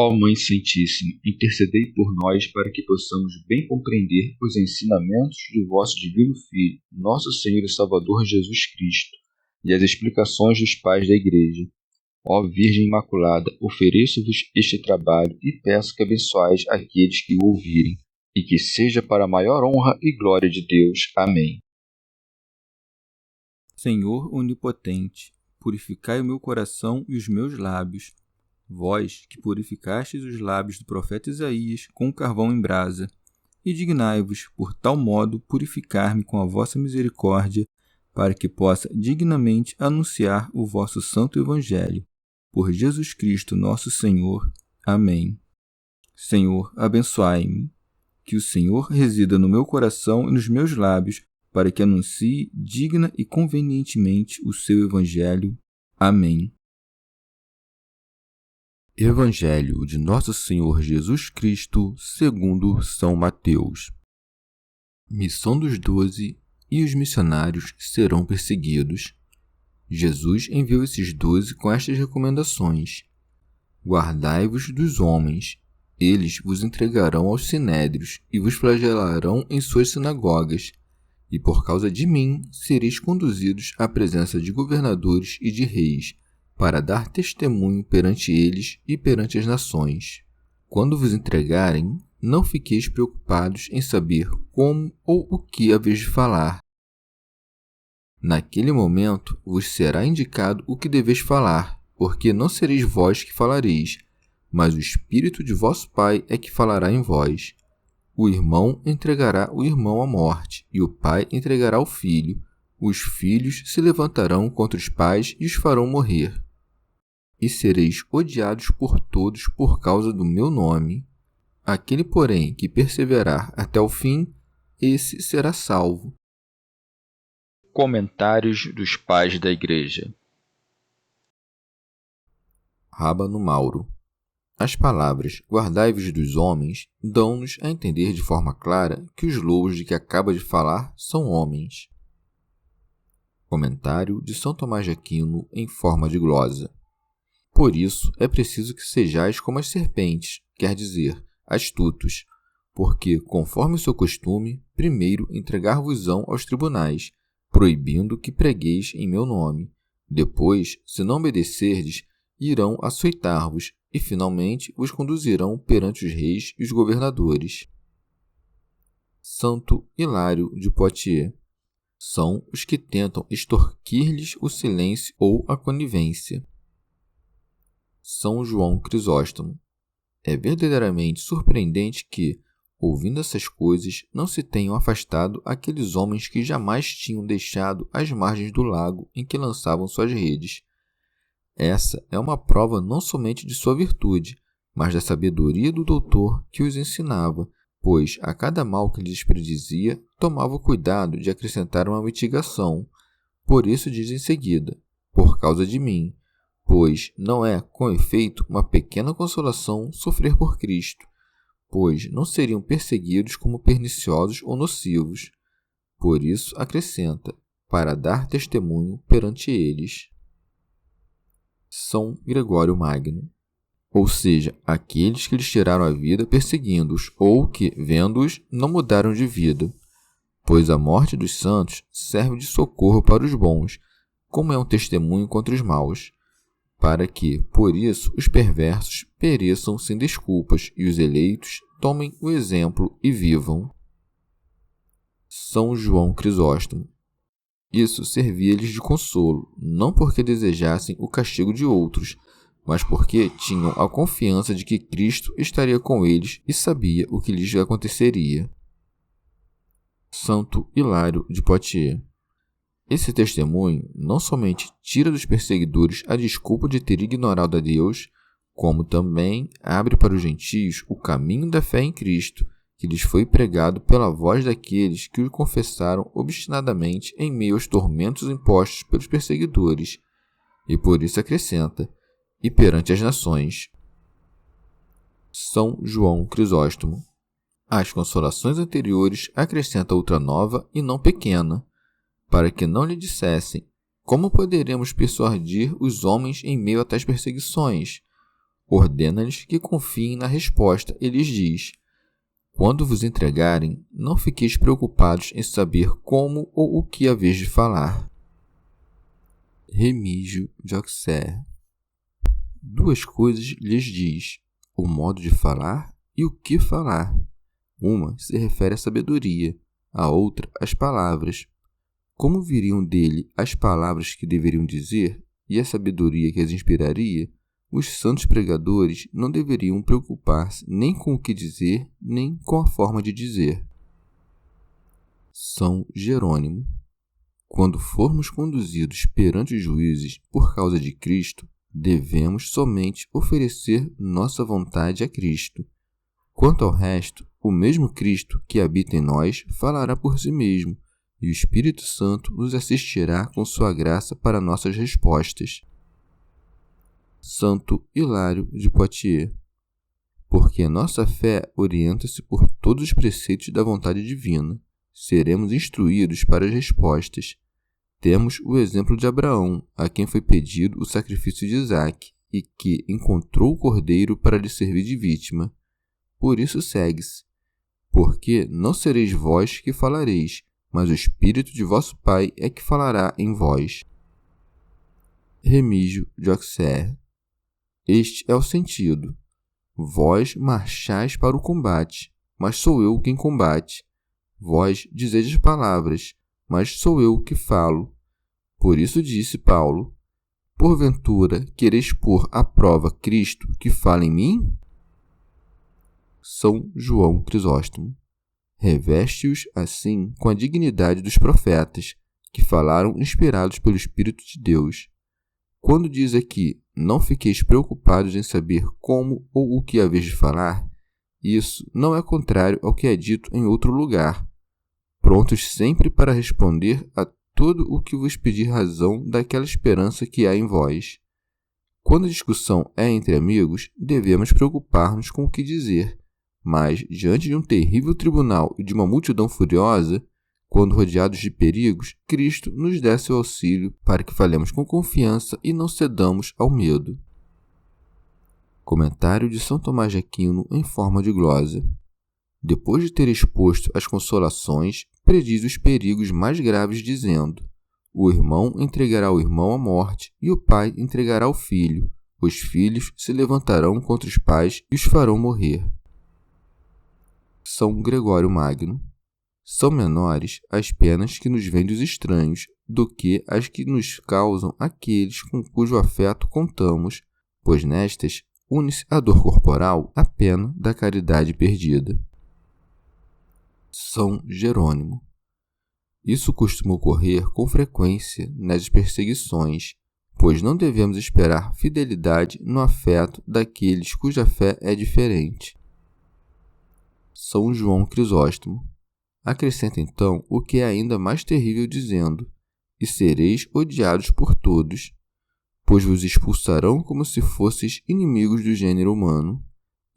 Ó Mãe Santíssima, intercedei por nós para que possamos bem compreender os ensinamentos de vosso Divino Filho, nosso Senhor e Salvador Jesus Cristo, e as explicações dos pais da Igreja. Ó Virgem Imaculada, ofereço-vos este trabalho e peço que abençoais aqueles que o ouvirem, e que seja para a maior honra e glória de Deus. Amém. Senhor onipotente, purificai o meu coração e os meus lábios. Vós, que purificastes os lábios do profeta Isaías com carvão em brasa, e dignai-vos, por tal modo, purificar-me com a vossa misericórdia, para que possa dignamente anunciar o vosso santo Evangelho. Por Jesus Cristo nosso Senhor. Amém. Senhor, abençoai-me. Que o Senhor resida no meu coração e nos meus lábios, para que anuncie digna e convenientemente o seu Evangelho. Amém. Evangelho de Nosso Senhor Jesus Cristo, segundo São Mateus. Missão dos 12, e os missionários serão perseguidos. Jesus enviou esses 12 com estas recomendações: guardai-vos dos homens, eles vos entregarão aos sinédrios e vos flagelarão em suas sinagogas, e por causa de mim sereis conduzidos à presença de governadores e de reis, para dar testemunho perante eles e perante as nações. Quando vos entregarem, não fiqueis preocupados em saber como ou o que haveis de falar. Naquele momento vos será indicado o que deveis falar, porque não sereis vós que falareis, mas o Espírito de vosso Pai é que falará em vós. O irmão entregará o irmão à morte, e o pai entregará o filho. Os filhos se levantarão contra os pais e os farão morrer. E sereis odiados por todos por causa do meu nome. Aquele, porém, que perseverar até o fim, esse será salvo. Comentários dos Pais da Igreja. Rábano Mauro. As palavras guardai-vos dos homens dão-nos a entender de forma clara que os lobos de que acaba de falar são homens. Comentário de São Tomás de Aquino em forma de glosa. Por isso é preciso que sejais como as serpentes, quer dizer, astutos, porque, conforme o seu costume, primeiro entregar-vos-ão aos tribunais, proibindo que pregueis em meu nome. Depois, se não obedecerdes, irão açoitar-vos e, finalmente, vos conduzirão perante os reis e os governadores. Santo Hilário de Poitiers. São os que tentam extorquir-lhes o silêncio ou a conivência. São João Crisóstomo. É verdadeiramente surpreendente que, ouvindo essas coisas, não se tenham afastado aqueles homens que jamais tinham deixado as margens do lago em que lançavam suas redes. Essa é uma prova não somente de sua virtude, mas da sabedoria do doutor que os ensinava, pois a cada mal que lhes predizia, tomava cuidado de acrescentar uma mitigação. Por isso diz em seguida: por causa de mim, pois não é, com efeito, uma pequena consolação sofrer por Cristo, pois não seriam perseguidos como perniciosos ou nocivos. Por isso acrescenta: para dar testemunho perante eles. São Gregório Magno. Ou seja, aqueles que lhes tiraram a vida perseguindo-os, ou que, vendo-os, não mudaram de vida. Pois a morte dos santos serve de socorro para os bons, como é um testemunho contra os maus, para que, por isso, os perversos pereçam sem desculpas e os eleitos tomem o exemplo e vivam. São João Crisóstomo. Isso servia-lhes de consolo, não porque desejassem o castigo de outros, mas porque tinham a confiança de que Cristo estaria com eles e sabia o que lhes aconteceria. Santo Hilário de Poitiers. Esse testemunho não somente tira dos perseguidores a desculpa de ter ignorado a Deus, como também abre para os gentios o caminho da fé em Cristo, que lhes foi pregado pela voz daqueles que o confessaram obstinadamente em meio aos tormentos impostos pelos perseguidores, e por isso acrescenta: e perante as nações. São João Crisóstomo. Às consolações anteriores acrescenta outra nova e não pequena, para que não lhe dissessem: como poderemos persuadir os homens em meio a tais perseguições? Ordena-lhes que confiem na resposta e lhes diz: quando vos entregarem, não fiqueis preocupados em saber como ou o que haveis de falar. Remígio de Auxerre. Duas coisas lhes diz: o modo de falar e o que falar. Uma se refere à sabedoria, a outra às palavras. Como viriam dele as palavras que deveriam dizer e a sabedoria que as inspiraria, os santos pregadores não deveriam preocupar-se nem com o que dizer, nem com a forma de dizer. São Jerônimo. Quando formos conduzidos perante os juízes por causa de Cristo, devemos somente oferecer nossa vontade a Cristo. Quanto ao resto, o mesmo Cristo que habita em nós falará por si mesmo, e o Espírito Santo nos assistirá com sua graça para nossas respostas. Santo Hilário de Poitiers. Porque nossa fé orienta-se por todos os preceitos da vontade divina, seremos instruídos para as respostas. Temos o exemplo de Abraão, a quem foi pedido o sacrifício de Isaque, e que encontrou o cordeiro para lhe servir de vítima. Por isso segue-se: porque não sereis vós que falareis, mas o Espírito de vosso Pai é que falará em vós. Remígio de Auxerre. Este é o sentido: vós marchais para o combate, mas sou eu quem combate. Vós dizeis as palavras, mas sou eu que falo. Por isso disse Paulo: porventura quereis pôr à prova Cristo que fala em mim? São João Crisóstomo. Reveste-os, assim, com a dignidade dos profetas, que falaram inspirados pelo Espírito de Deus. Quando diz aqui: não fiqueis preocupados em saber como ou o que haveis de falar, isso não é contrário ao que é dito em outro lugar. Prontos sempre para responder a tudo o que vos pedir razão daquela esperança que há em vós. Quando a discussão é entre amigos, devemos preocupar-nos com o que dizer, mas, diante de um terrível tribunal e de uma multidão furiosa, quando rodeados de perigos, Cristo nos dá seu auxílio para que falemos com confiança e não cedamos ao medo. Comentário de São Tomás de Aquino em forma de glosa. Depois de ter exposto as consolações, prediz os perigos mais graves, dizendo: o irmão entregará o irmão à morte, e o pai entregará o filho. Os filhos se levantarão contra os pais e os farão morrer. São Gregório Magno. São menores as penas que nos vêm dos estranhos do que as que nos causam aqueles com cujo afeto contamos, pois nestas une-se à dor corporal a pena da caridade perdida. São Jerônimo. Isso costuma ocorrer com frequência nas perseguições, pois não devemos esperar fidelidade no afeto daqueles cuja fé é diferente. São João Crisóstomo. Acrescenta então o que é ainda mais terrível, dizendo: e sereis odiados por todos, pois vos expulsarão como se fosseis inimigos do gênero humano.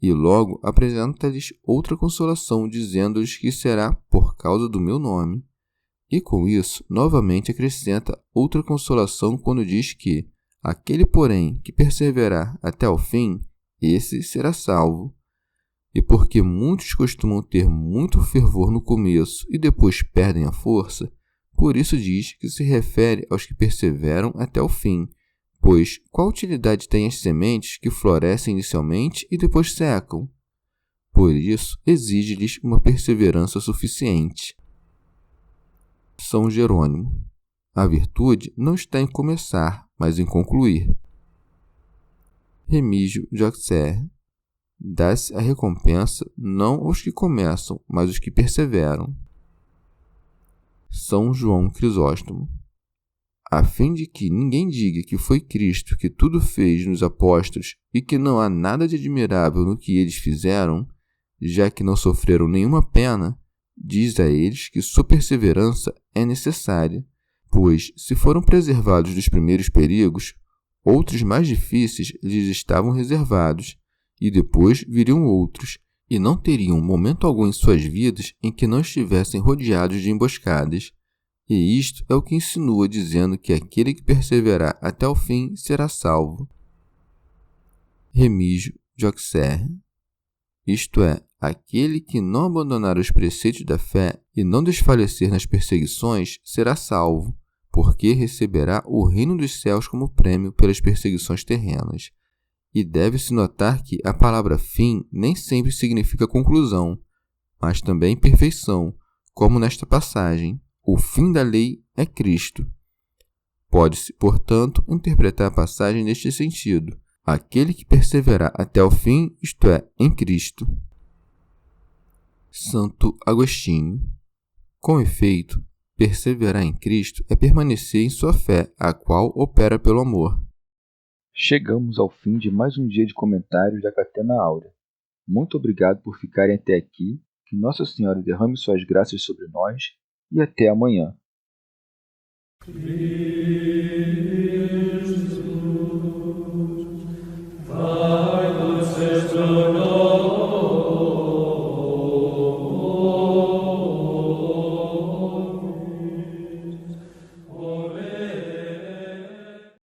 E logo apresenta-lhes outra consolação, dizendo-lhes que será por causa do meu nome. E com isso, novamente acrescenta outra consolação quando diz que aquele, porém, que perseverar até o fim, esse será salvo. E porque muitos costumam ter muito fervor no começo e depois perdem a força, por isso diz que se refere aos que perseveram até o fim. Pois qual utilidade têm as sementes que florescem inicialmente e depois secam? Por isso, exige-lhes uma perseverança suficiente. São Jerônimo. A virtude não está em começar, mas em concluir. Remígio de Auxerre. Dá-se a recompensa não aos que começam, mas aos que perseveram. São João Crisóstomo. A fim de que ninguém diga que foi Cristo que tudo fez nos apóstolos e que não há nada de admirável no que eles fizeram, já que não sofreram nenhuma pena, diz a eles que sua perseverança é necessária, pois, se foram preservados dos primeiros perigos, outros mais difíceis lhes estavam reservados, e depois viriam outros, e não teriam momento algum em suas vidas em que não estivessem rodeados de emboscadas. E isto é o que insinua, dizendo que aquele que perseverar até o fim será salvo. remijo joxer, isto é, aquele que não abandonar os preceitos da fé e não desfalecer nas perseguições será salvo, porque receberá o reino dos céus como prêmio pelas perseguições terrenas. E deve-se notar que a palavra fim nem sempre significa conclusão, mas também perfeição, como nesta passagem. O fim da lei é Cristo. Pode-se, portanto, interpretar a passagem neste sentido: aquele que perseverar até o fim, isto é, em Cristo. Santo Agostinho. Com efeito, perseverar em Cristo é permanecer em sua fé, a qual opera pelo amor. Chegamos ao fim de mais um dia de comentários da Catena Áurea. Muito obrigado por ficarem até aqui, que Nossa Senhora derrame suas graças sobre nós e até amanhã.